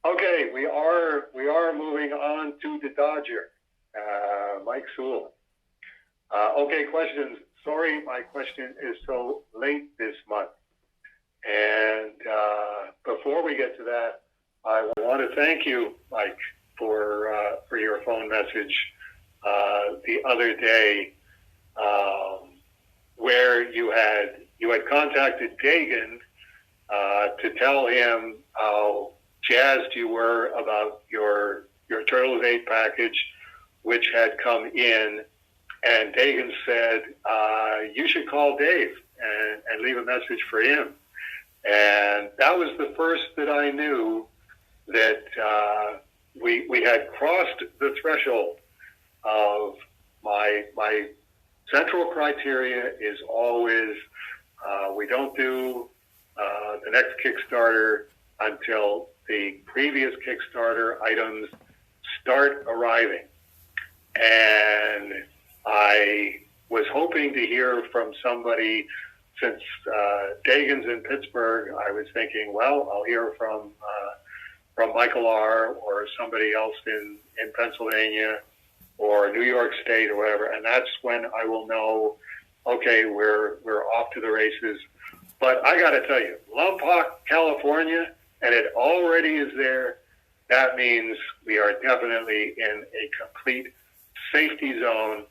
Okay, we are moving on to the Dodger, Mike Sewell. Okay, questions. Sorry, my question is so late this month. And before we get to that, I want to thank you, Mike, for your phone message the other day, where you had contacted Dagan to tell him how jazzed you were about your Turtles 8 package, which had come in. And Dagan said, you should call Dave and leave a message for him. And that was the first that I knew that we had crossed the threshold of my central criteria is always we don't do the next Kickstarter until the previous Kickstarter items start arriving. And I was hoping to hear from somebody, since Dagan's in Pittsburgh. I was thinking, well, I'll hear from Michael R. or somebody else in Pennsylvania or New York State or whatever, and that's when I will know, okay, we're off to the races. But I got to tell you, Lompoc, California, and it already is there. That means we are definitely in a complete safety zone,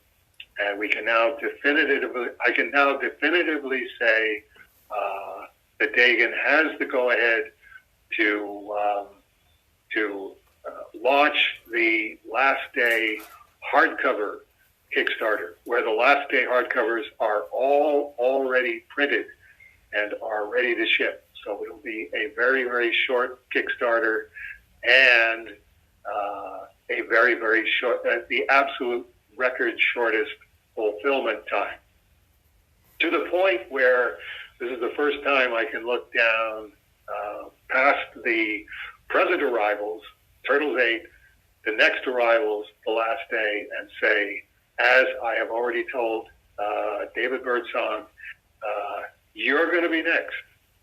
and we can now I can now definitively say that Dagan has the go-ahead to launch the Last Day hardcover Kickstarter, where the Last Day hardcovers are all already printed and are ready to ship. So it'll be a very, very short Kickstarter and a very, very short, the absolute record shortest fulfillment time. To the point where this is the first time I can look down past the present arrivals, Turtles 8, the next arrivals, the Last Day, and say, as I have already told David Birdsong, you're going to be next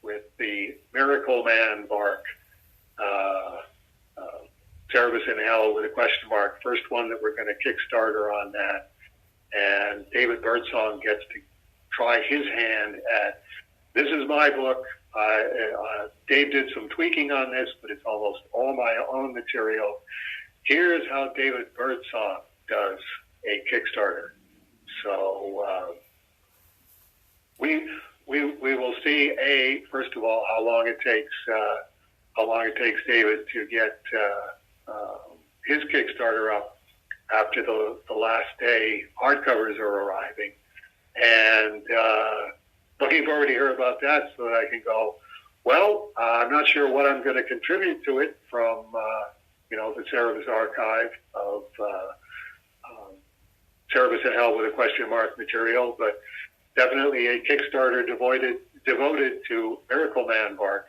with the Miracle Man Bark, Cerebus in Hell with a question mark, first one that we're going to Kickstarter on that. And David Birdsong gets to try his hand at, this is my book. Dave did some tweaking on this, but it's almost all my own material. Here's how David Birdsong does a Kickstarter. So we will see, first of all, how long it takes David to get his Kickstarter up after the Last Day hardcovers are arriving, and looking forward to hear about that so that I can go, well, I'm not sure what I'm going to contribute to it from the Cerebus archive of Cerebus in Hell with a question mark material, but definitely a Kickstarter devoted to Miracle Man Bark.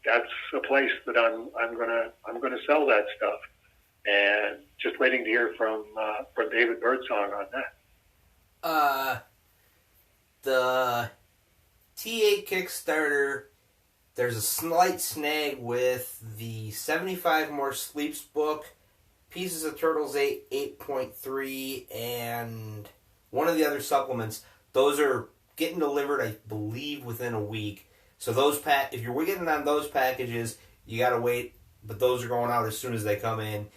That's a place that I'm gonna sell that stuff, and just waiting to hear from David Birdsong on that. The T8 Kickstarter, there's a slight snag with the 75 More Sleeps book, Pieces of Turtles 8, 8.3, and one of the other supplements. Those are getting delivered, I believe, within a week. So those if you're getting on those packages, you gotta wait. But those are going out as soon as they come in.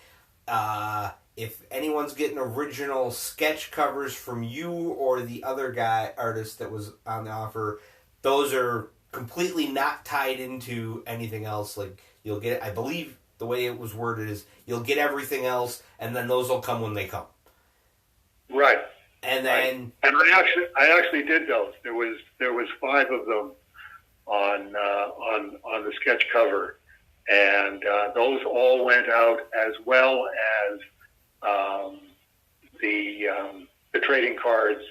If anyone's getting original sketch covers from you or the other artist that was on the offer, those are completely not tied into anything else. Like, you'll get, I believe the way it was worded is, you'll get everything else, and then those will come when they come. Right. And then, and I actually did those. There was 5 of them on the sketch cover, and those all went out, as well as the trading cards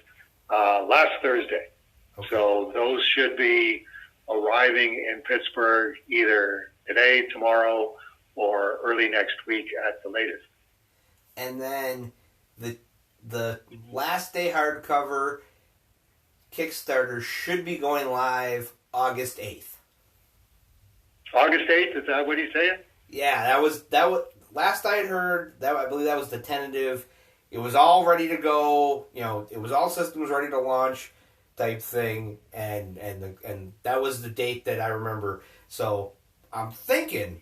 last Thursday. Okay. So those should be arriving in Pittsburgh either today, tomorrow, or early next week at the latest. And then the Last Day hardcover Kickstarter should be going live August 8th. August 8th, is that what he's saying? Yeah, that was last I had heard. That I believe that was the tentative. It was all ready to go. It was all systems ready to launch, type thing, and that was the date that I remember. So I'm thinking,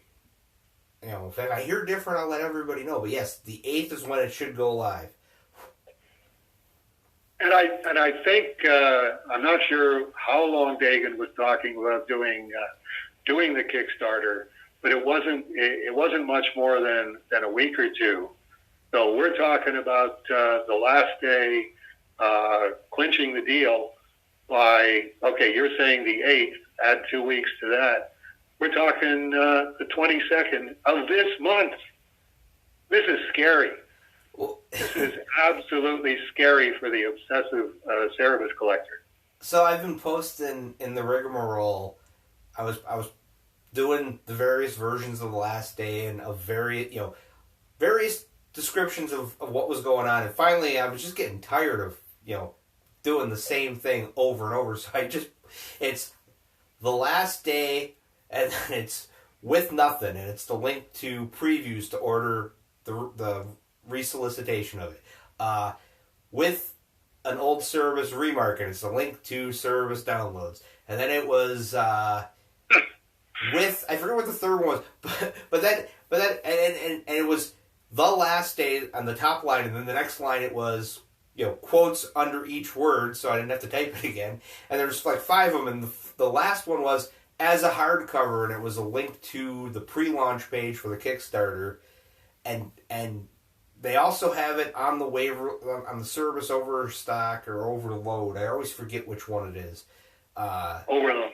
if I hear different, I'll let everybody know. But yes, the 8th is when it should go live. And I think I'm not sure how long Dagan was talking about doing the Kickstarter, but it wasn't much more than a week or two. So we're talking about the last day clinching the deal by, okay, you're saying the 8th, add 2 weeks to that. We're talking the 22nd of this month. This is scary. This is absolutely scary for the obsessive Cerebus collector. So I've been posting in the rigmarole. I was doing the various versions of the last day and of various descriptions of what was going on, and finally I was just getting tired of doing the same thing over and over. So it's the last day, and then it's with nothing, and it's the link to previews to order the resolicitation of it. With an old Cerebus remarket, it's a link to Cerebus downloads. And then it was with, I forget what the third one was, but then and it was the last day on the top line, and then the next line it was quotes under each word, so I didn't have to type it again. And there's like 5 of them, and the last one was as a hardcover, and it was a link to the pre-launch page for the Kickstarter, and they also have it on the waiver on the Cerebus Overstock or Overload. I always forget which one it is. Overload.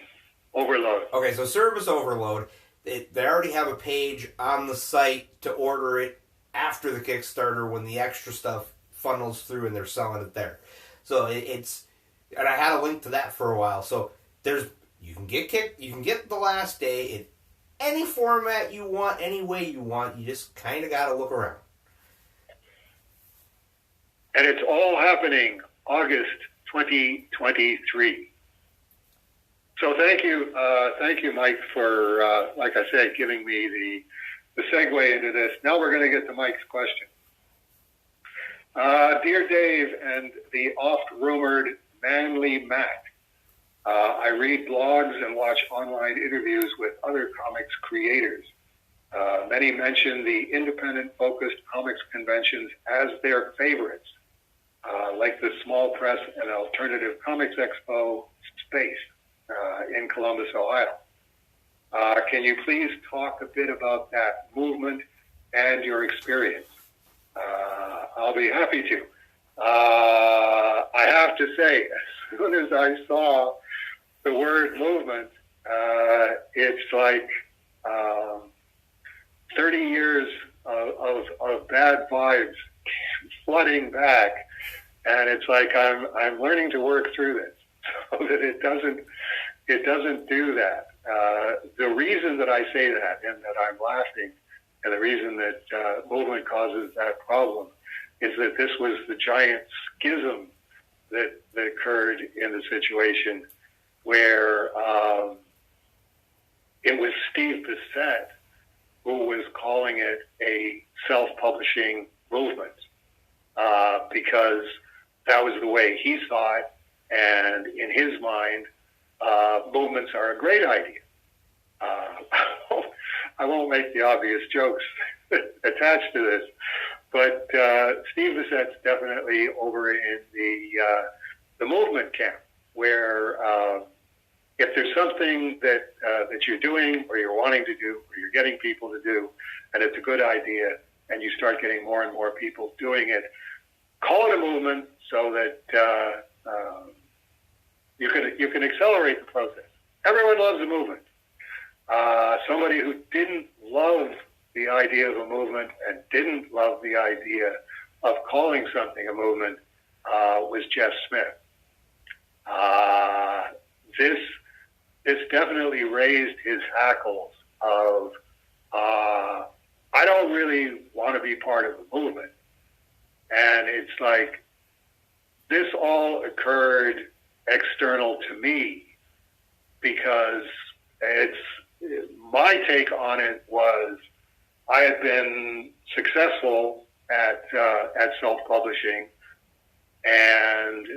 Okay, so Cerebus Overload. They already have a page on the site to order it after the Kickstarter when the extra stuff funnels through and they're selling it there. So it's, and I had a link to that for a while. So you can get the last day in any format you want, any way you want. You just kind of got to look around. And it's all happening August 2023. So thank you, Mike, for, like I said, giving me the segue into this. Now we're going to get to Mike's question. Dear Dave and the oft-rumored Manly Matt, I read blogs and watch online interviews with other comics creators. Many mention the independent-focused comics conventions as their favorites, like the Small Press and Alternative Comics Expo Space in Columbus, Ohio. Can you please talk a bit about that movement and your experience? I'll be happy to. I have to say, as soon as I saw the word movement, it's like 30 years of bad vibes flooding back, and it's like I'm learning to work through this so that it doesn't do that. The reason that I say that and that I'm laughing, and the reason that movement causes that problem, is that this was the giant schism that occurred in the situation where it was Steve Bissett who was calling it a self-publishing movement because that was the way he saw it, and in his mind, movements are a great idea. I won't make the obvious jokes attached to this, but Steve Bissett's definitely over in the movement camp, where if there's something that you're doing or you're wanting to do or you're getting people to do, and it's a good idea, and you start getting more and more people doing it, call it a movement so that you can accelerate the process. Everyone loves a movement. Somebody who didn't love the idea of a movement and didn't love the idea of calling something a movement was Jeff Smith. This definitely raised his hackles of, I don't really want to be part of the movement. And it's like, this all occurred external to me because it's my take on it was I had been successful at self-publishing, and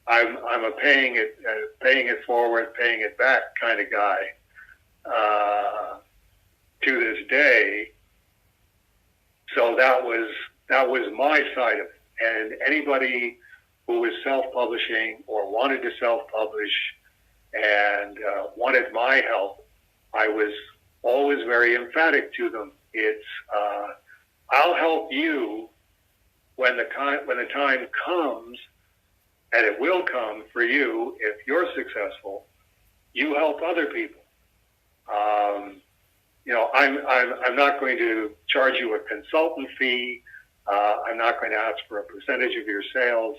I'm a paying it forward, paying it back kind of guy to this day. So that was my side of it. And anybody who was self-publishing or wanted to self-publish and wanted my help, I was always very emphatic to them. It's I'll help you when the time comes, and it will come for you if you're successful. You help other people. I'm not going to charge you a consultant fee. I'm not going to ask for a percentage of your sales.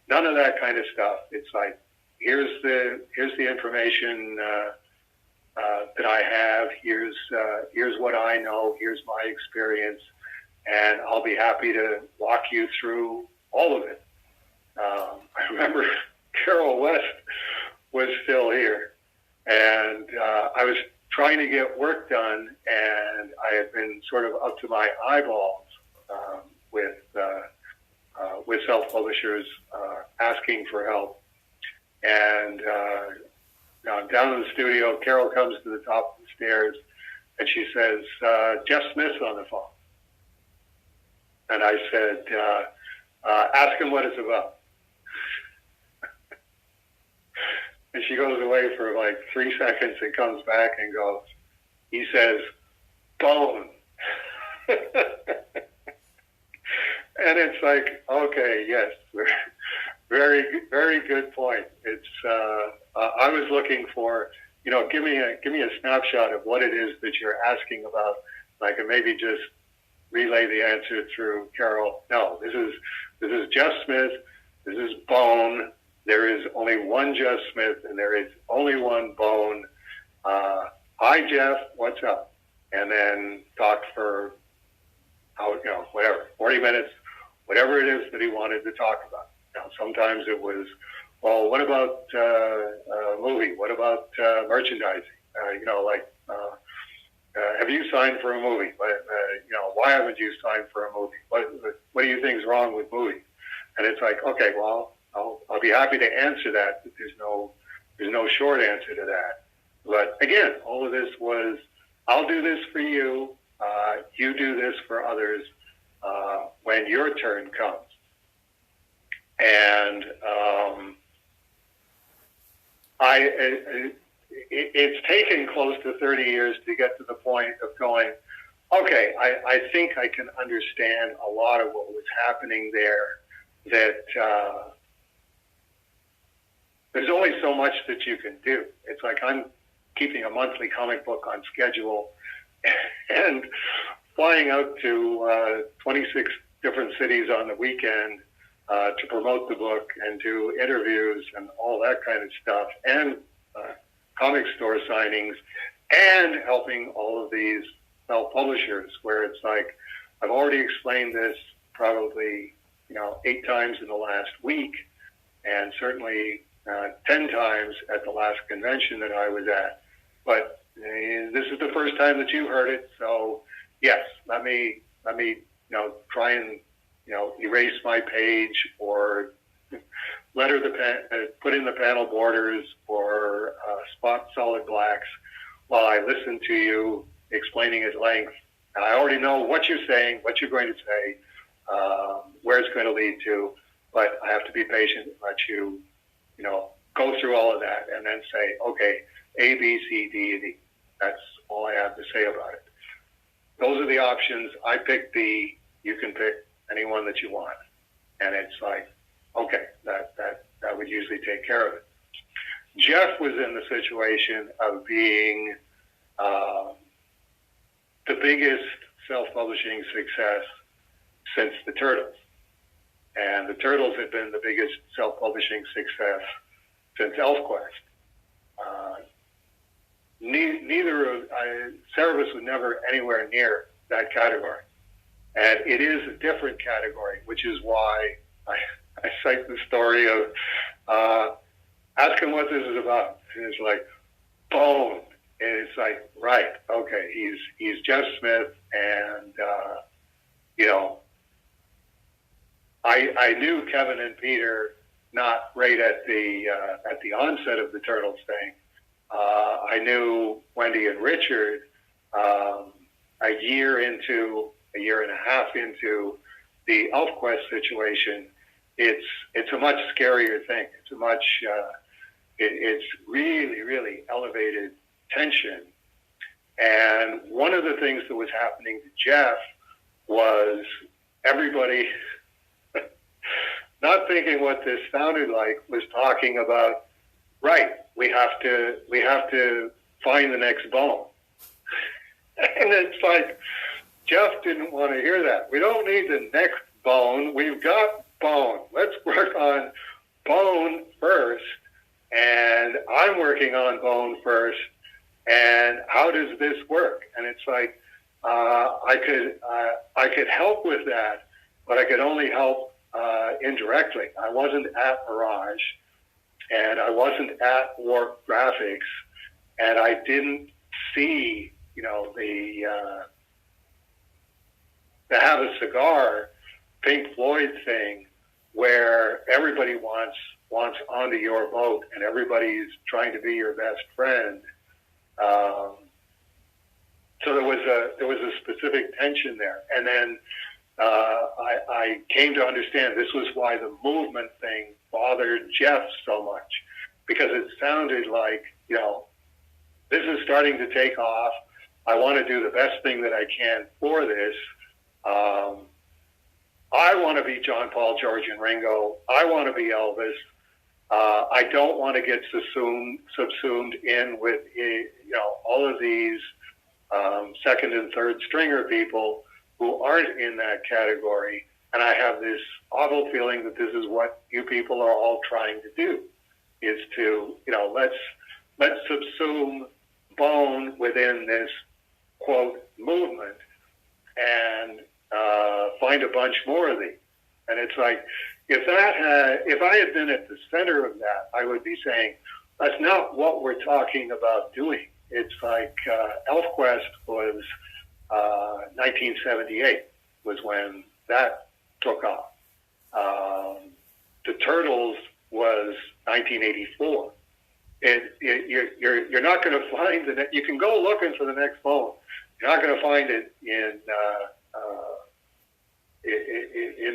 None of that kind of stuff. It's like, here's the information that I have. Here's what I know. Here's my experience, and I'll be happy to walk you through all of it. I remember Carol West was still here, and I was trying to get work done, and I had been sort of up to my eyeballs with self-publishers asking for help. And now I'm down in the studio. Carol comes to the top of the stairs, and she says, Jeff Smith's on the phone. And I said, ask him what it's about. And she goes away for like 3 seconds and comes back and goes, he says, bone. And it's like, okay, yes, very, very good point. It's I was looking for, give me a snapshot of what it is that you're asking about. I can maybe just relay the answer through Carol. No, this is Jeff Smith. This is Bone. There is only one Jeff Smith, and there is only one Bone. Hi, Jeff. What's up? And then talk for, whatever, 40 minutes, whatever it is that he wanted to talk about. Now, sometimes it was, well, what about a movie? What about merchandising? Have you signed for a movie? Why haven't you signed for a movie? What do you think is wrong with movies? And it's like, okay, well, I'll be happy to answer that. But there's no short answer to that. But again, all of this was, I'll do this for you. You do this for others when your turn comes. And it's taken close to 30 years to get to the point of going, okay, I think I can understand a lot of what was happening there, that there's only so much that you can do. It's like I'm keeping a monthly comic book on schedule and flying out to 26 different cities on the weekend to promote the book and do interviews and all that kind of stuff, and comic store signings, and helping all of these self-publishers, where it's like, I've already explained this probably 8 times in the last week, and certainly 10 times at the last convention that I was at. But this is the first time that you heard it, so yes, let me try and erase my page, or letter put in the panel borders, or spot solid blacks while I listen to you explaining at length. And I already know what you're saying, what you're going to say, where it's going to lead to, but I have to be patient and let you, go through all of that and then say, okay, A, B, C, D, and E. That's all I have to say about it. Those are the options. I picked B. You can pick any one that you want. And it's like, okay, that would usually take care of it. Jeff was in the situation of being the biggest self-publishing success since the Turtles. And the Turtles had been the biggest self-publishing success since ElfQuest. Cerebus was never anywhere near that category. And it is a different category, which is why I cite the story of ask him what this is about. And it's like, Bone. And it's like, right, okay, he's Jeff Smith, and you know, I knew Kevin and Peter not right at the onset of the Turtles thing. I knew Wendy and Richard a year and a half into the ElfQuest situation. It's a much scarier thing. It's a much it's really elevated tension. And one of the things that was happening to Jeff was everybody, not thinking what this sounded like, was talking about, right, we have to find the next Bone. And it's like, Jeff didn't want to hear that. We don't need the next Bone. We've got Bone. Let's work on Bone first. And I'm working on Bone first. And how does this work? And it's like, I could help with that, but I could only help indirectly. I wasn't at Mirage, and I wasn't at Warp Graphics, and I didn't see, you know, the Have a Cigar Pink Floyd thing where everybody wants onto your boat and everybody's trying to be your best friend. So there was a specific tension there, and then I came to understand this was why the movement thing bothered Jeff so much, because it sounded like, you know, this is starting to take off. I want to do the best thing that I can for this. I want to be John, Paul, George, and Ringo. I want to be Elvis. I don't want to get subsumed in with, you know, all of these second and third stringer people who aren't in that category. And I have this awful feeling that this is what you people are all trying to do, is to, you know, let's subsume Bone within this, quote, movement and find a bunch more of these. And it's like, if I had been at the center of that, I would be saying, that's not what we're talking about doing. It's like ElfQuest was 1978 was when that took off. The Turtles was 1984. You're not going to find you can go looking for the next Bone. You're not going to find it in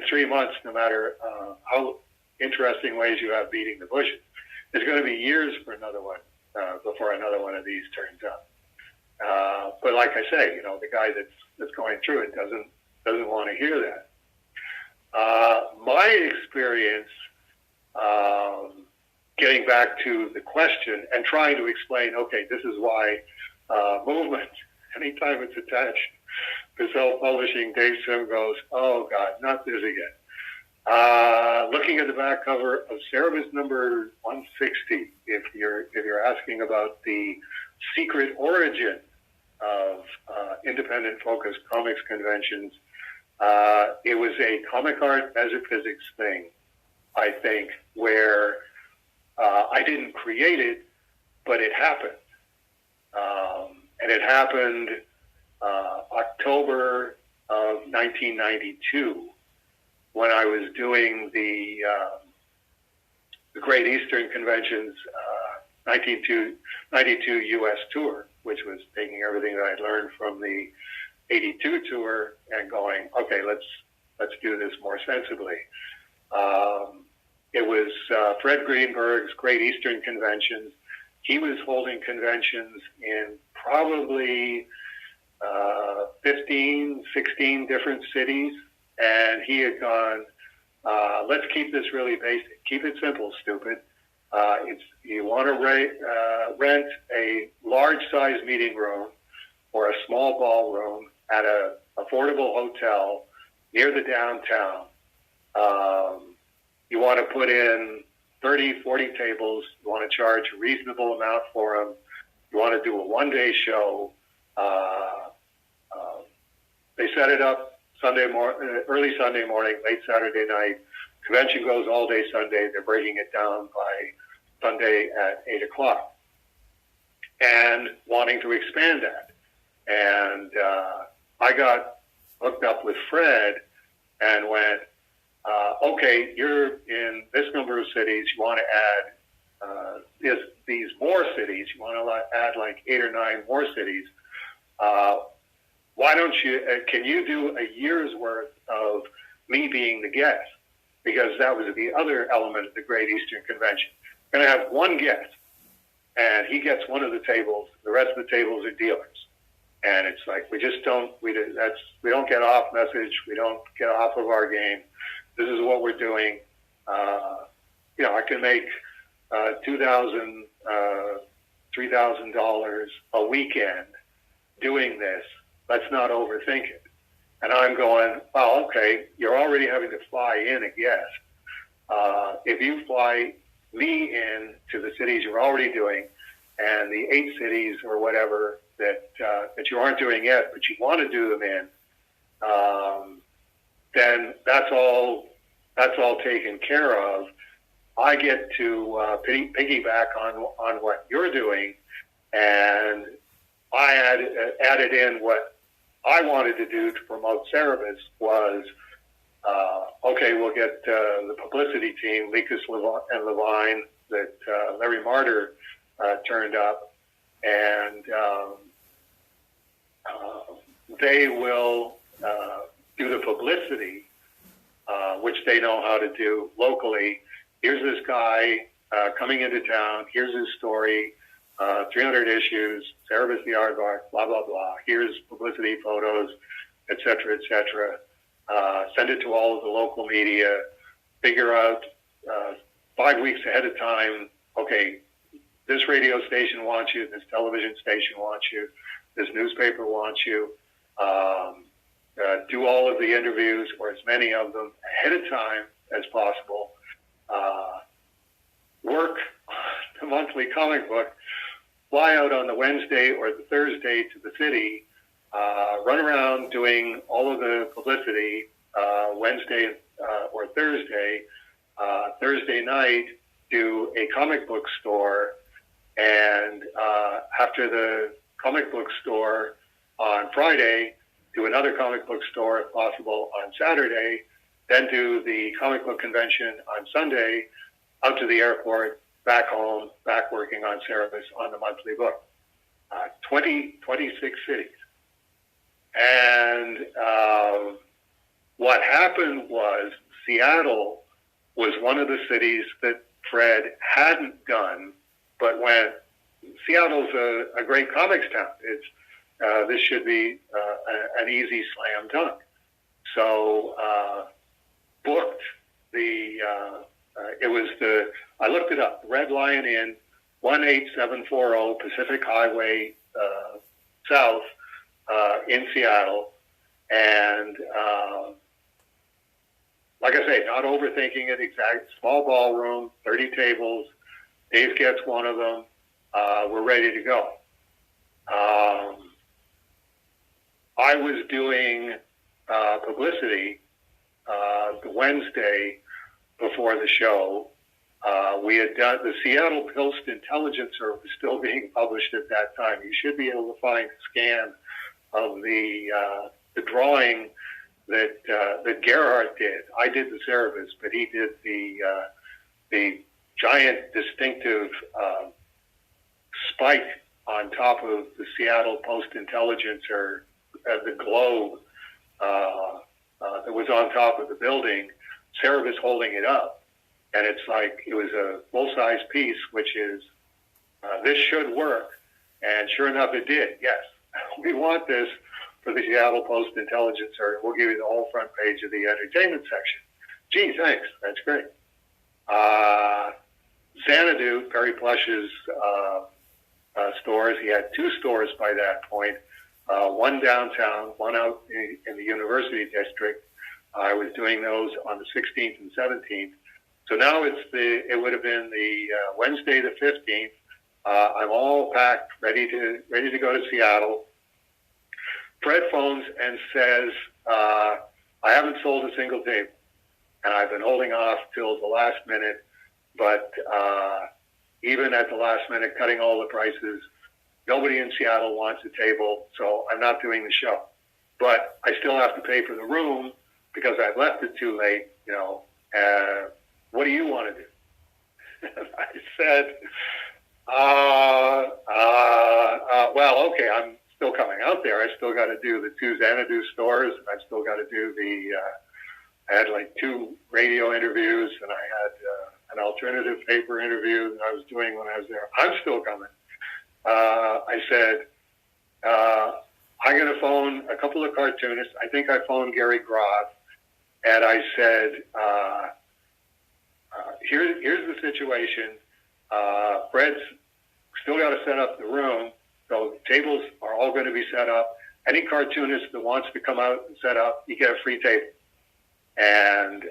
3 months, no matter how interesting ways you have beating the bushes. It's going to be years for another one before another one of these turns up. But like I say, you know, the guy that's going through it doesn't want to hear that. My experience, getting back to the question and trying to explain, okay, this is why movement, anytime it's attached to self-publishing, Dave Sim goes, oh God, not this again. Looking at the back cover of Cerebus number 160, if you're asking about the secret origin of independent focused comics conventions, it was a comic art metaphysics thing, I think, where I didn't create it, but it happened. And it happened October of 1992, when I was doing the Great Eastern Convention's 1992 U.S. tour, which was taking everything that I'd learned from the 82 tour and going, okay, let's do this more sensibly. It was Fred Greenberg's Great Eastern Conventions. He was holding conventions in probably 15, 16 different cities. And he had gone, let's keep this really basic. Keep it simple, stupid. You want to rent a large-size meeting room or a small ballroom at an affordable hotel near the downtown. You want to put in 30, 40 tables. You want to charge a reasonable amount for them. You want to do a one-day show. They set it up early Sunday morning, late Saturday night. Convention goes all day Sunday. They're breaking it down by Sunday at 8 o'clock. and wanting to expand that. And I got hooked up with Fred and went, okay, you're in this number of cities. You want to add these more cities. You want to add like 8 or 9 more cities. Why don't you, can you do a year's worth of me being the guest? Because that was the other element of the Great Eastern Convention. We're going to have one guest, and he gets one of the tables. The rest of the tables are dealers. And it's like, we don't get off message. We don't get off of our game. This is what we're doing. I can make $2,000, $3,000 a weekend doing this. Let's not overthink it. And I'm going, well, okay, you're already having to fly in a guest. If you fly me in to the cities you're already doing, and the 8 cities or whatever that you aren't doing yet, but you want to do them in, then that's all taken care of. I get to piggyback on what you're doing, and I added in what I wanted to do to promote Cerebus was, okay, we'll get the publicity team, Likas and Levine, that Larry Martyr turned up, and they will do the publicity, which they know how to do locally. Here's this guy coming into town. Here's his story. 300 issues, Cerebus the Aardvark, blah, blah, blah. Here's publicity photos, et cetera, et cetera. Send it to all of the local media. Figure out 5 weeks ahead of time, okay, this radio station wants you, this television station wants you, this newspaper wants you. Do all of the interviews, or as many of them, ahead of time as possible. Work the monthly comic book. Fly out on the Wednesday or the Thursday to the city, run around doing all of the publicity Wednesday or Thursday. Thursday night, do a comic book store, and after the comic book store on Friday, do another comic book store if possible on Saturday, then do the comic book convention on Sunday, out to the airport, back home, back working on Cerebus on the monthly book. 26 cities. And what happened was Seattle was one of the cities that Fred hadn't done, but went, Seattle's a great comics town. This should be an easy slam dunk. So booked I looked it up, Red Lion Inn, 18740 Pacific Highway South in Seattle. And like I say, not overthinking it, exact small ballroom, 30 tables. Dave gets one of them. We're ready to go. I was doing publicity the Wednesday before the show. We had done the Seattle Post Intelligencer was still being published at that time. You should be able to find a scan of the drawing that Gerhardt did. I did the Cerebus, but he did the giant distinctive spike on top of the Seattle Post Intelligencer, the globe that was on top of the building. Cerebus holding it up. And it's like, it was a full-size piece, which is, this should work. And sure enough, it did. Yes, we want this for the Seattle Post Intelligencer. We'll give you the whole front page of the entertainment section. Gee, thanks. That's great. Xanadu, Perry Plush's stores, he had 2 stores by that point, one downtown, one out in the University District. I was doing those on the 16th and 17th. So now it would have been the Wednesday the 15th. I'm all packed, ready to go to Seattle. Fred phones and says, I haven't sold a single table, and I've been holding off till the last minute. But even at the last minute, cutting all the prices, nobody in Seattle wants a table, so I'm not doing the show. But I still have to pay for the room because I left it too late, what do you want to do? And I said, well, okay, I'm still coming out there. I still got to do the 2 Xanadu stores, and I still got to do I had like 2 radio interviews, and I had an alternative paper interview that I was doing when I was there. I'm still coming. I said, I'm going to phone a couple of cartoonists. I think I phoned Gary Groth, and I said, here's the situation. Fred's still got to set up the room, so tables are all going to be set up. Any cartoonist that wants to come out and set up, you get a free table. And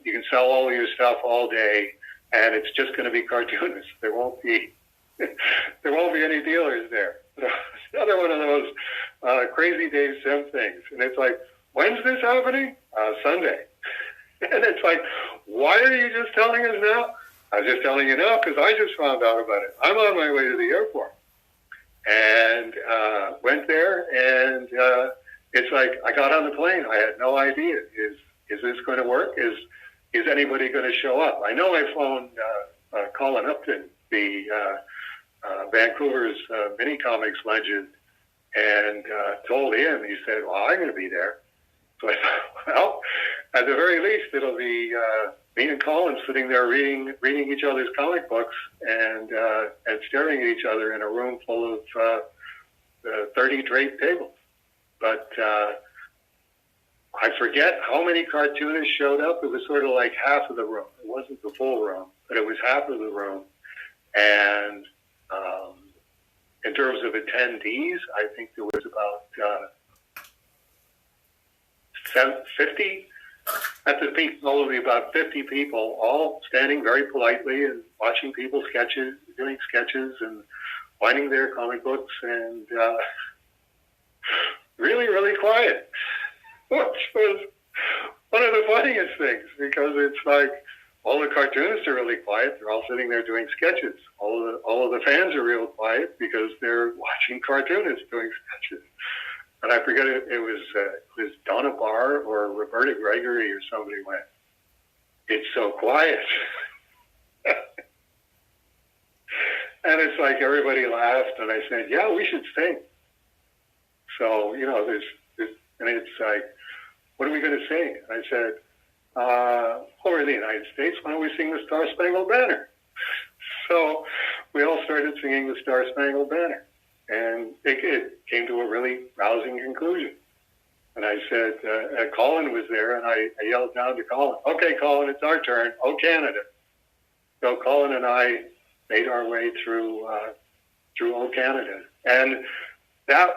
you can sell all your stuff all day, and it's just going to be cartoonists. There won't be any dealers there. So it's another one of those crazy Dave Sim things. And it's like, when's this happening? Sunday. And it's like, why are you just telling us now? I was just telling you now because I just found out about it. I'm on my way to the airport. And went there, and it's like I got on the plane. I had no idea. Is this going to work? Is anybody going to show up? I know I phoned Colin Upton, the Vancouver's mini comics legend, and told him. He said, well, I'm going to be there. So I thought, well, at the very least, it'll be me and Colin sitting there reading each other's comic books and staring at each other in a room full of 30 draped tables. But I forget how many cartoonists showed up. It was sort of like half of the room. It wasn't the full room, but it was half of the room. And in terms of attendees, I think there was about 50 at the peak, probably about 50 people, all standing very politely and watching people doing sketches and finding their comic books, and really, really quiet, which was one of the funniest things, because it's like all the cartoonists are really quiet. They're all sitting there doing sketches. All of the fans are real quiet because they're watching cartoonists doing sketches. And I forget it was Donna Barr or Roberta Gregory or somebody went, it's so quiet. And it's like everybody laughed, and I said, yeah, we should sing. So, there's and it's like, what are we going to sing? And I said, over in the United States, why don't we sing the Star Spangled Banner? So we all started singing the Star Spangled Banner. And it came to a really rousing conclusion. And I said, Colin was there, and I yelled down to Colin, okay, Colin, it's our turn. Oh, Canada. So Colin and I made our way through Oh, Canada. And that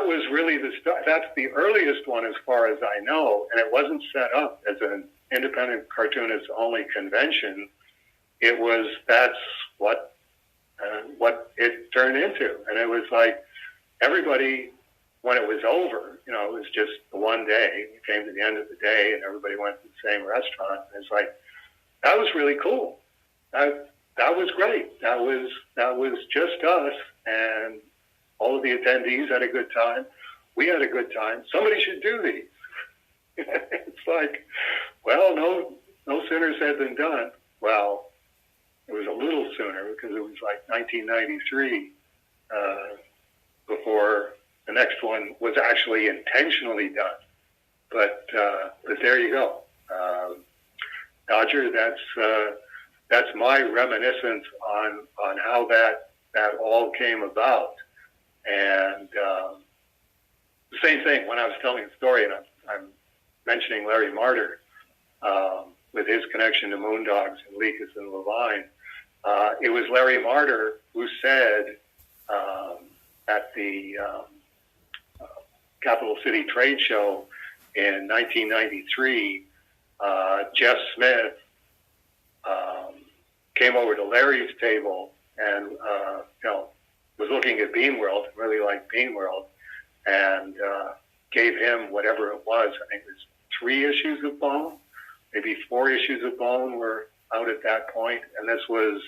was really that's the earliest one as far as I know. And it wasn't set up as an independent cartoonist only convention. That's what it turned into. And it was like everybody, when it was over, it was just the one day. It came to the end of the day, and everybody went to the same restaurant. And it's like, that was really cool. That was great. That was just us, and all of the attendees had a good time. We had a good time. Somebody should do these. It's like, well, no sooner said than done. Well, it was a little sooner, because it was like 1993 before the next one was actually intentionally done. But there you go, Dodger. That's my reminiscence on how that all came about. And the same thing when I was telling the story, and I'm mentioning Larry Marder with his connection to Moondogs and Lekas and Levine. It was Larry Marder who said at the Capital City Trade Show in 1993, Jeff Smith came over to Larry's table and was looking at Bean World, really liked Bean World, and gave him whatever it was. I think it was 3 issues of Bone, maybe 4 issues of Bone were out at that point, and this was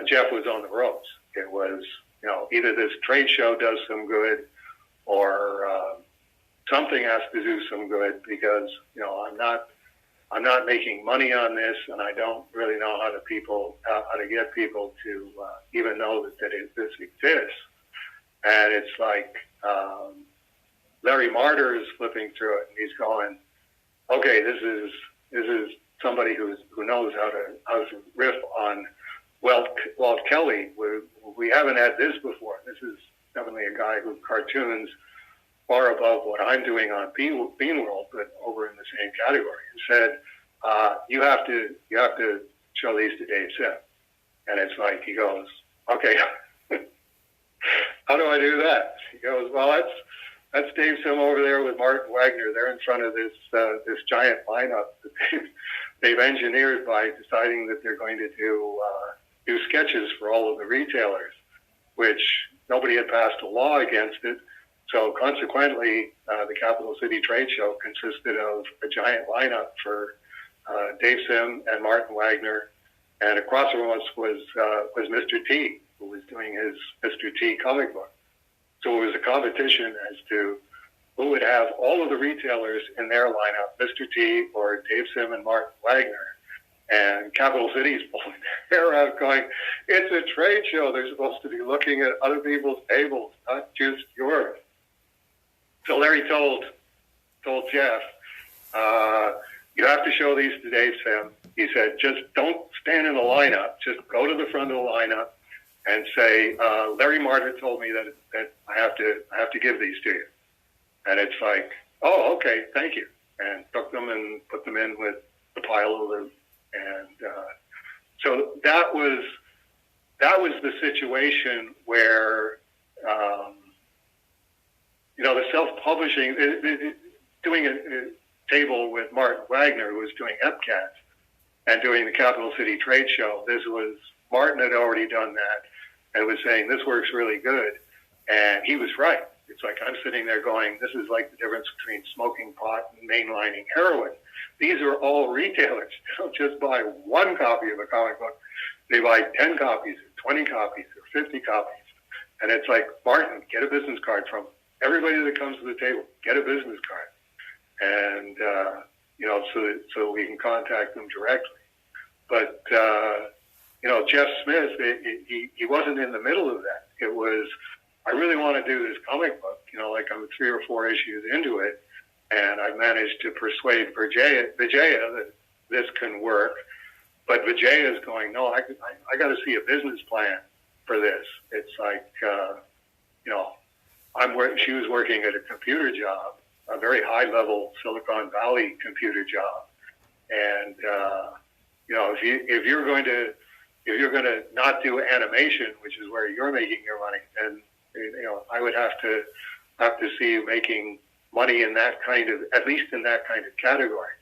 Jeff was on the ropes. It was either this trade show does some good or something has to do some good because, I'm not making money on this, and I don't really know how to get people to even know that this exists. And it's like Larry Marder is flipping through it, and he's going, "Okay, this is somebody who knows how to riff on Walt Kelly. We haven't had this before. This is definitely a guy who cartoons far above what I'm doing on Bean World, but over in the same category." He said, "You have to show these to Dave Sim." And it's like he goes, "Okay, how do I do that?" He goes, "Well, that's Dave Sim over there with Martin Wagner. They're in front of this giant lineup that they've engineered by deciding that they're going to do sketches for all of the retailers, which nobody had passed a law against it. So consequently, the Capital City Trade Show consisted of a giant lineup for Dave Sim and Martin Wagner, and across from us was Mr. T, who was doing his Mr. T comic book. So it was a competition as to who would have all of the retailers in their lineup, Mr. T or Dave Sim and Martin Wagner. And Capital City's pulling their hair out going, "It's a trade show. They're supposed to be looking at other people's tables, not just yours." So Larry told Jeff, "You have to show these to Dave Sim." He said, "Just don't stand in the lineup. Just go to the front of the lineup and say, Larry Marder told me that I have to give these to you." And it's like, "Oh, okay, thank you." And took them and put them in with the pile of them. And so that was the situation where, the self-publishing, doing a table with Martin Wagner, who was doing EPCAT and doing the Capital City Trade Show. Martin had already done that and was saying, "This works really good." And he was right. It's like I'm sitting there going, this is like the difference between smoking pot and mainlining heroin. These are all retailers. They don't just buy one copy of a comic book. They buy 10 copies or 20 copies or 50 copies. And it's like, "Martin, get a business card from them. Everybody that comes to the table, get a business card." And, so we can contact them directly. But, Jeff Smith, he wasn't in the middle of that. It was, I really want to do this comic book, like I'm 3 or 4 issues into it, and I managed to persuade Vijaya that this can work. But Vijaya is going, "No, I got to see a business plan for this." It's like, she was working at a computer job, a very high-level Silicon Valley computer job, and if you're going to not do animation, which is where you're making your money, then I would have to see you making money in that kind of, at least in that kind of category.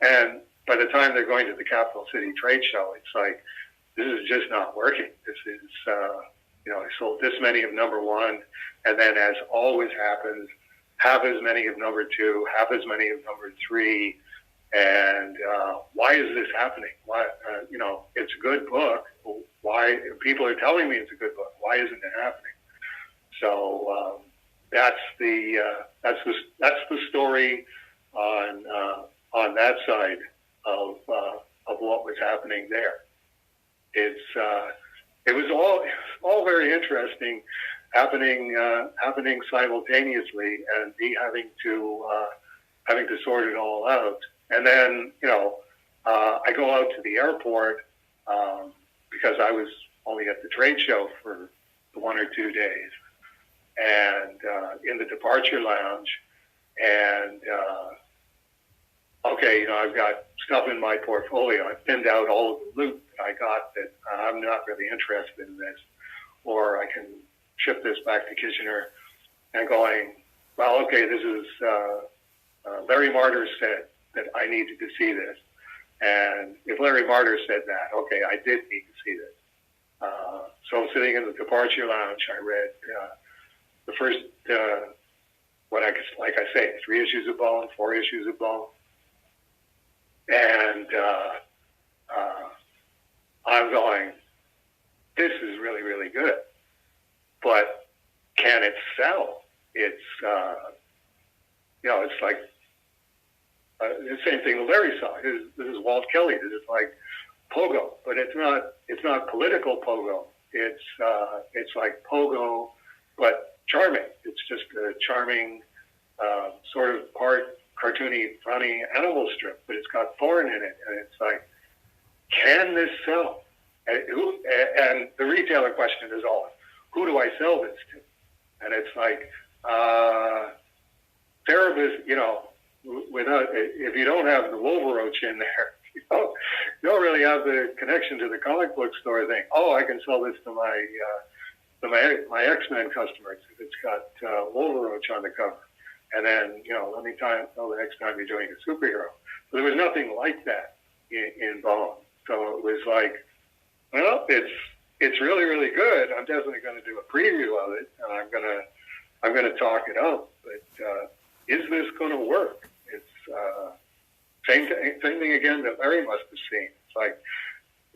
And by the time they're going to the Capital City Trade Show, it's like, this is just not working. This is, I sold this many of number 1, and then, as always happens, half as many of number 2, half as many of number 3. And why is this happening? Why, it's a good book. Why people are telling me it's a good book? Why isn't it happening? So that's the story on that side of what was happening there. It was all very interesting, happening simultaneously, and me having to sort it all out. And then I go out to the airport because I was only at the trade show for 1 or 2 days, and in the departure lounge, and I've got stuff in my portfolio. I thinned out all of the loot that I got that I'm not really interested in this, or I can ship this back to Kitchener, and going, "Well, okay, this is Larry Marder said that I needed to see this." And if Larry Marder said that, okay, I did need to see this. So sitting in the departure lounge, I read the first, like I say, 3 issues of Bone, 4 issues of Bone. And I'm going, this is really, really good. But sell. It's it's like the same thing that Larry saw. This is Walt Kelly. This is like pogo, but it's not political pogo. It's like pogo, but charming. It's just a charming sort of part cartoony, funny animal strip, but it's got Thorne in it, and it's like, can this sell? And the retailer question is always, who do I sell this to? And it's like, therapists, without, if you don't have the Wolveroach in there, you don't really have the connection to the comic book store thing. Oh, I can sell this to my X-Men customers if it's got Wolveroach on the cover. And then, let me know the next time you're doing a superhero. But there was nothing like that in Bone. So it was like, well, it's really, really good. I'm definitely going to do a preview of it, and I'm gonna talk it up. But is this going to work? It's same thing again that Larry must have seen. It's like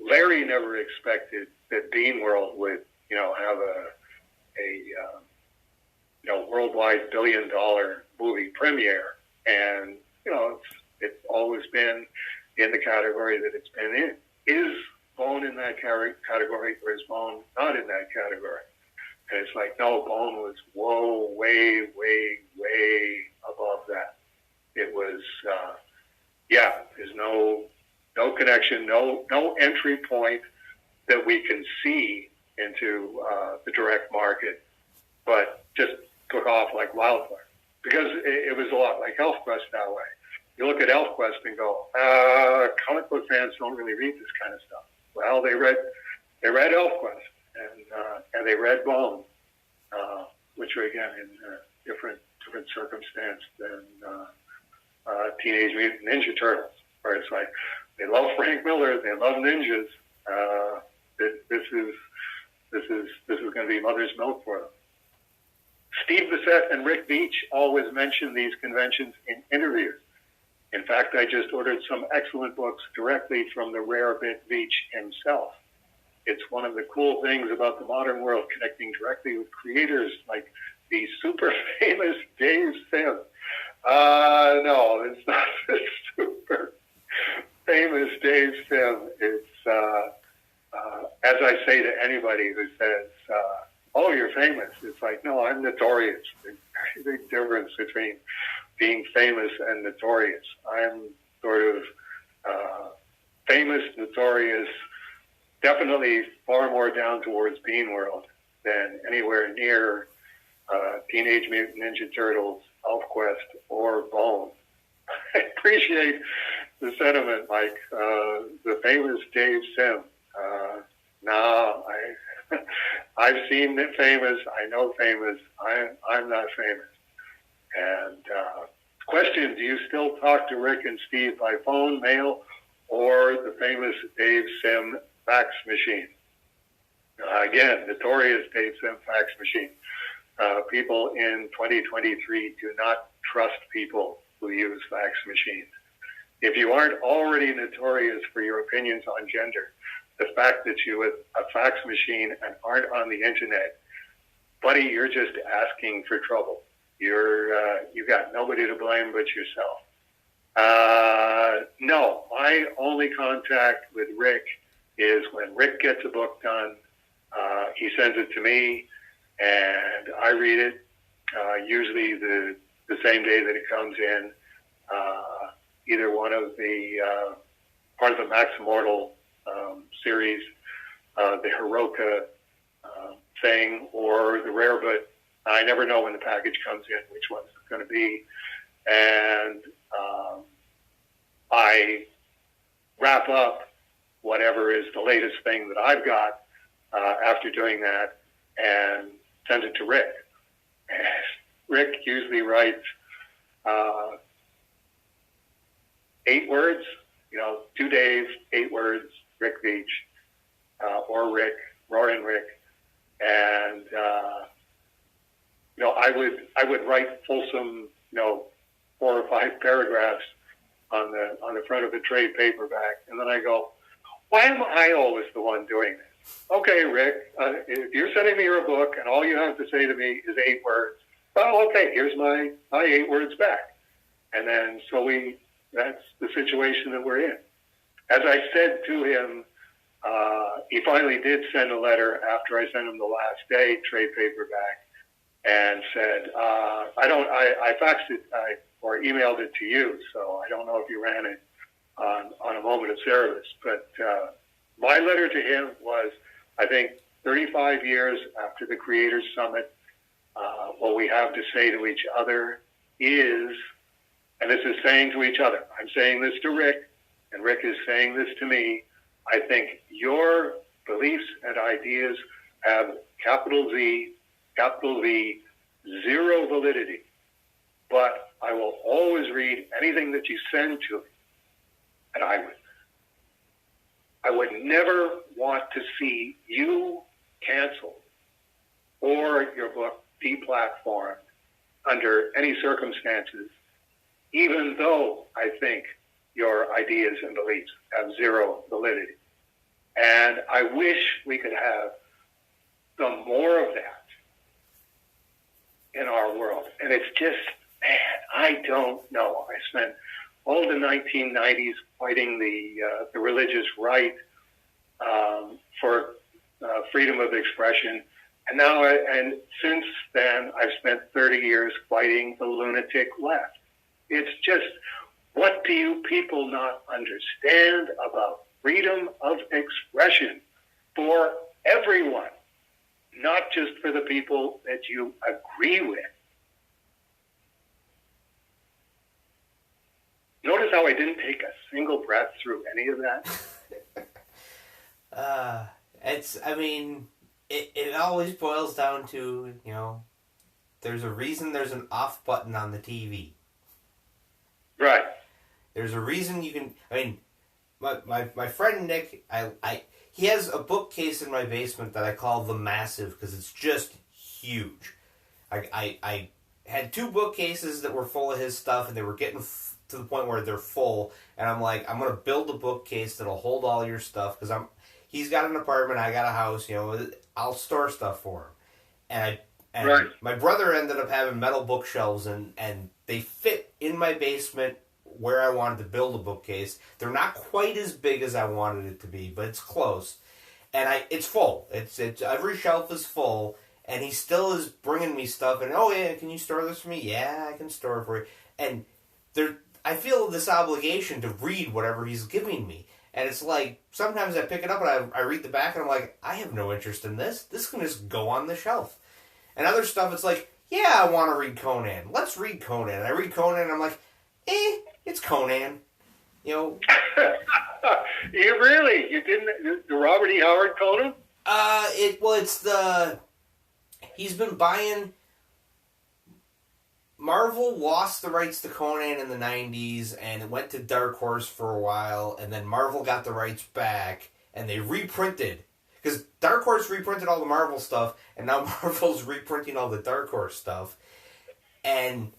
Larry never expected that Bean World would, have a worldwide $1 billion movie premiere, and it's always been in the category that it's been in. Is Bone in that category, or is Bone not in that category? And it's like, no, Bone was way, way, way above that. It was, there's no connection, no entry point that we can see into the direct market, but just took off like wildfire. Because it was a lot like ElfQuest that way. You look at ElfQuest and go, comic book fans don't really read this kind of stuff. Well, they read ElfQuest and they read Bone, which are again in different circumstance than Teenage Mutant Ninja Turtles, where it's like they love Frank Miller, they love ninjas. This is going to be mother's milk for them. Steve Bissette and Rick Veitch always mention these conventions in interviews. In fact, I just ordered some excellent books directly from the Rarebit Veitch himself. It's one of the cool things about the modern world, connecting directly with creators like the super famous Dave Sim. No, it's not the super famous Dave Sim. It's, as I say to anybody who says, oh, you're famous. It's like, no, I'm notorious. There's a very big difference between being famous and notorious. I'm sort of famous, notorious, definitely far more down towards Bean World than anywhere near Teenage Mutant Ninja Turtles, ElfQuest, or Bone. I appreciate the sentiment, Mike. The famous Dave Sim. I've seen it famous. I know famous. I'm not famous. And question, do you still talk to Rick and Steve by phone, mail, or the famous Dave Sim fax machine? Again, notorious Dave Sim fax machine. People in 2023 do not trust people who use fax machines. If you aren't already notorious for your opinions on gender, the fact that you have a fax machine and aren't on the internet, buddy, you're just asking for trouble. You got nobody to blame but yourself. No, my only contact with Rick is when Rick gets a book done, he sends it to me, and I read it, usually the same day that it comes in, either one of the part of the Max Immortal series, the Hiroka thing, or the Rarebit. I never know when the package comes in, which one it's going to be. And I wrap up whatever is the latest thing that I've got after doing that and send it to Rick. And Rick usually writes 8 words, 2 days, 8 words, Rick Veitch, or Rick, Roaring Rick. And, I would write fulsome, 4 or 5 paragraphs on the front of a trade paperback. And then I go, why am I always the one doing this? okay, Rick, if you're sending me your book and all you have to say to me is 8 words, well, okay, here's my 8 words back. And then, that's the situation that we're in. As I said to him, he finally did send a letter after I sent him the last day trade paperback and said, I faxed it or emailed it to you, so I don't know if you ran it on a moment of service. But my letter to him was, I think, 35 years after the Creators Summit, what we have to say to each other is, and this is saying to each other, I'm saying this to Rick, and Rick is saying this to me, I think your beliefs and ideas have capital Z, capital V, zero validity. But I will always read anything that you send to me. And I would never want to see you canceled or your book deplatformed under any circumstances, even though I think your ideas and beliefs have zero validity. And I wish we could have some more of that in our world. And it's just, man, I don't know. I spent all the 1990s fighting the religious right for freedom of expression. And since then, I've spent 30 years fighting the lunatic left. It's just, what do you people not understand about freedom of expression for everyone, not just for the people that you agree with? Notice how I didn't take a single breath through any of that? It always boils down to, there's a reason there's an off button on the TV. Right. There's a reason you can, my friend Nick, he has a bookcase in my basement that I call the Massive because it's just huge. I had 2 bookcases that were full of his stuff and they were getting to the point where they're full, and I'm like, I'm going to build a bookcase that'll hold all your stuff because he's got an apartment, I got a house, I'll store stuff for him. And right. My brother ended up having metal bookshelves and they fit in my basement where I wanted to build a bookcase. They're not quite as big as I wanted it to be, but it's close. And it's full. It's every shelf is full, and he still is bringing me stuff. And oh yeah, can you store this for me? Yeah, I can store it for you. And I feel this obligation to read whatever he's giving me. And it's like, sometimes I pick it up and I read the back and I'm like, I have no interest in this. This can just go on the shelf. And other stuff, it's like, yeah, I want to read Conan. Let's read Conan. And I read Conan and I'm like, it's Conan. You really? You didn't? The Robert E. Howard Conan? He's been buying. Marvel lost the rights to Conan in the 90s, and it went to Dark Horse for a while, and then Marvel got the rights back, and they reprinted. Because Dark Horse reprinted all the Marvel stuff, and now Marvel's reprinting all the Dark Horse stuff. And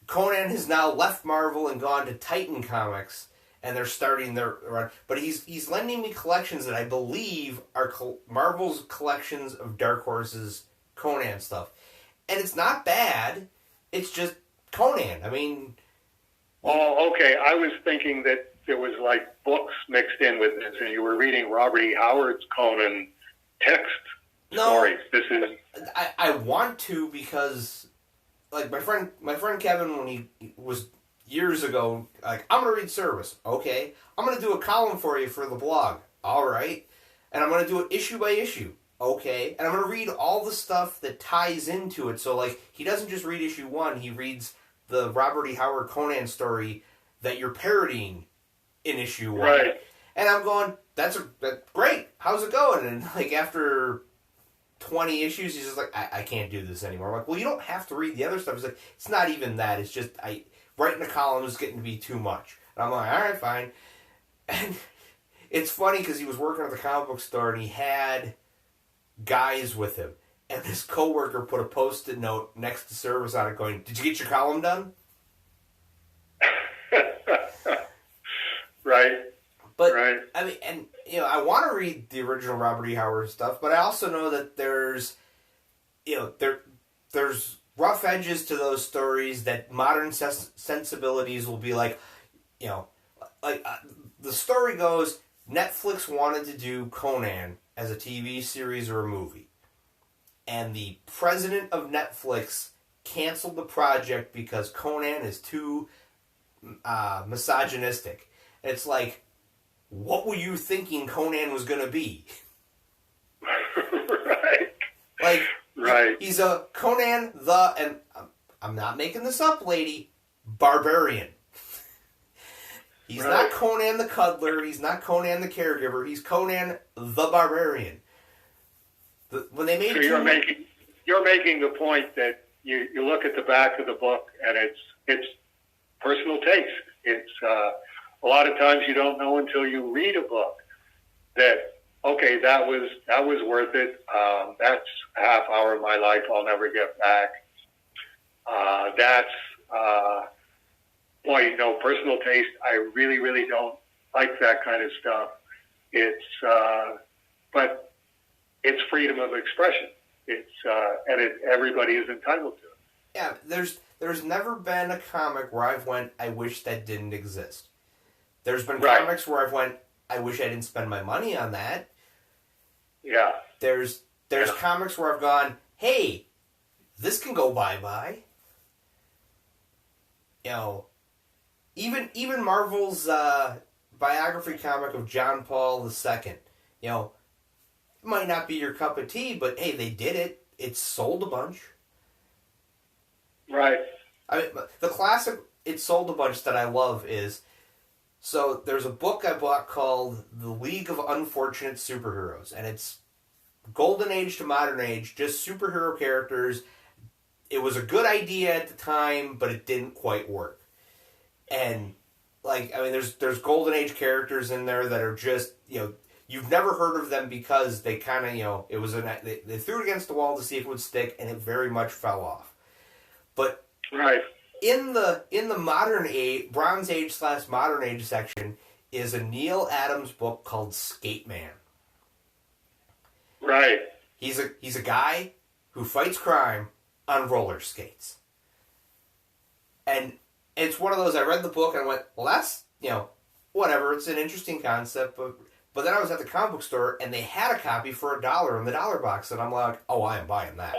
Conan has now left Marvel and gone to Titan Comics, and they're starting their run. But he's lending me collections that I believe are Marvel's collections of Dark Horse's Conan stuff. And it's not bad. It's just Conan. Oh, okay. I was thinking that there was like books mixed in with this, and you were reading Robert E. Howard's Conan text stories. This is. I want to because, like my friend Kevin, when he was years ago, like, I'm gonna read Service. Okay, I'm gonna do a column for you for the blog. All right, and I'm gonna do it issue by issue. Okay, and I'm going to read all the stuff that ties into it. So, like, he doesn't just read issue 1, he reads the Robert E. Howard Conan story that you're parodying in issue 1. Right. And I'm going, that's great. How's it going? And, like, after 20 issues, he's just like, I can't do this anymore. I'm like, well, you don't have to read the other stuff. He's like, it's not even that. It's just, writing a column is getting to be too much. And I'm like, all right, fine. And it's funny because he was working at the comic book store and he had guys with him, and his coworker put a post-it note next to Service on it going, did you get your column done? Right. But right. I mean, and I want to read the original Robert E. Howard stuff, but I also know that there's there's rough edges to those stories that modern sensibilities will be like, the story goes, Netflix wanted to do Conan as a TV series or a movie, and the president of Netflix canceled the project because Conan is too misogynistic. And it's like, what were you thinking Conan was going to be? Right. Like, right. He's a Conan and I'm not making this up, lady, barbarian. He's right. not Conan the cuddler. He's not Conan the caregiver. He's Conan the barbarian. When they made so you're making the point that you look at the back of the book and it's personal taste. It's a lot of times you don't know until you read a book that, okay, that was worth it. That's a half hour of my life I'll never get back. Personal taste. I really, really don't like that kind of stuff. But it's freedom of expression. Everybody is entitled to it. Yeah, there's never been a comic where I've went, I wish that didn't exist. There's been comics where I've went, I wish I didn't spend my money on that. Yeah. There's comics where I've gone, hey, this can go bye-bye. Even Marvel's biography comic of John Paul II, it might not be your cup of tea, but hey, they did it. It sold a bunch. Right. I mean, the classic "It Sold a Bunch" that I love is, so there's a book I bought called The League of Unfortunate Superheroes, and it's golden age to modern age, just superhero characters. It was a good idea at the time, but it didn't quite work. And there's golden age characters in there that are just, you've never heard of them because they kind of, it was they threw it against the wall to see if it would stick, and it very much fell off. But right. in the modern age, Bronze Age / modern age section is a Neil Adams book called Skate Man. Right. He's a guy who fights crime on roller skates. And it's one of those, I read the book and I went, well, that's, whatever, it's an interesting concept, but then I was at the comic book store and they had a copy for $1 in the dollar box, and I'm like, oh, I am buying that.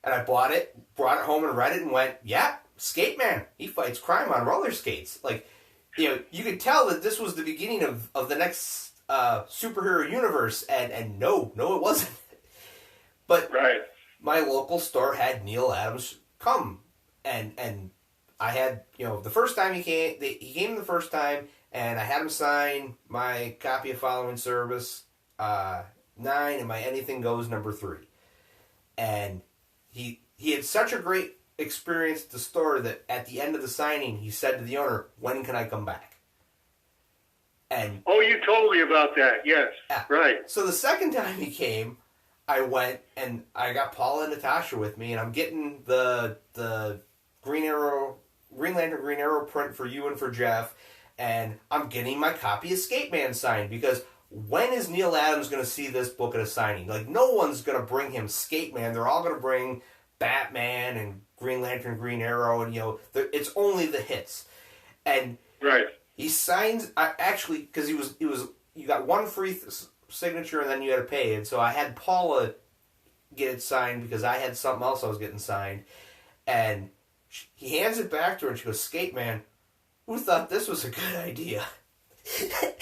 And I bought it, brought it home and read it and went, yeah, Skate Man, he fights crime on roller skates. Like, you could tell that this was the beginning of the next superhero universe, and no, it wasn't. But right. My local store had Neil Adams come, and I had, the first time he came the first time, and I had him sign my copy of Following Service 9 and my Anything Goes number 3. And he had such a great experience at the store that at the end of the signing, he said to the owner, when can I come back? And oh, you told me about that. Yes. Yeah. Right. So the second time he came, I went and I got Paula and Natasha with me, and I'm getting the Green Lantern Green Arrow print for you and for Jeff, and I'm getting my copy of Skate Man signed, because when is Neil Adams going to see this book at a signing? Like, no one's going to bring him Skate Man. They're all going to bring Batman and Green Lantern Green Arrow, and it's only the hits. And right. He signs, actually, because you got one free signature and then you had to pay. And so I had Paula get it signed because I had something else I was getting signed. And he hands it back to her and she goes, Skate Man, who thought this was a good idea?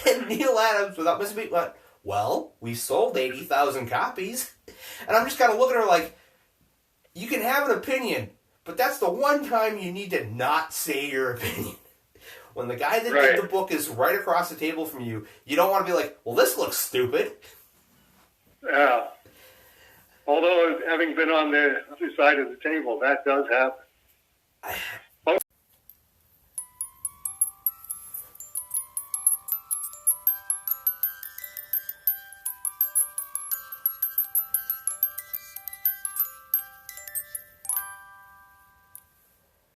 And Neil Adams, without missing a beat, went, well, we sold 80,000 copies. And I'm just kind of looking at her like, you can have an opinion, but that's the one time you need to not say your opinion. When the guy that did the book is right across the table from you, you don't want to be like, well, this looks stupid. Yeah. Although, having been on the other side of the table, that does happen.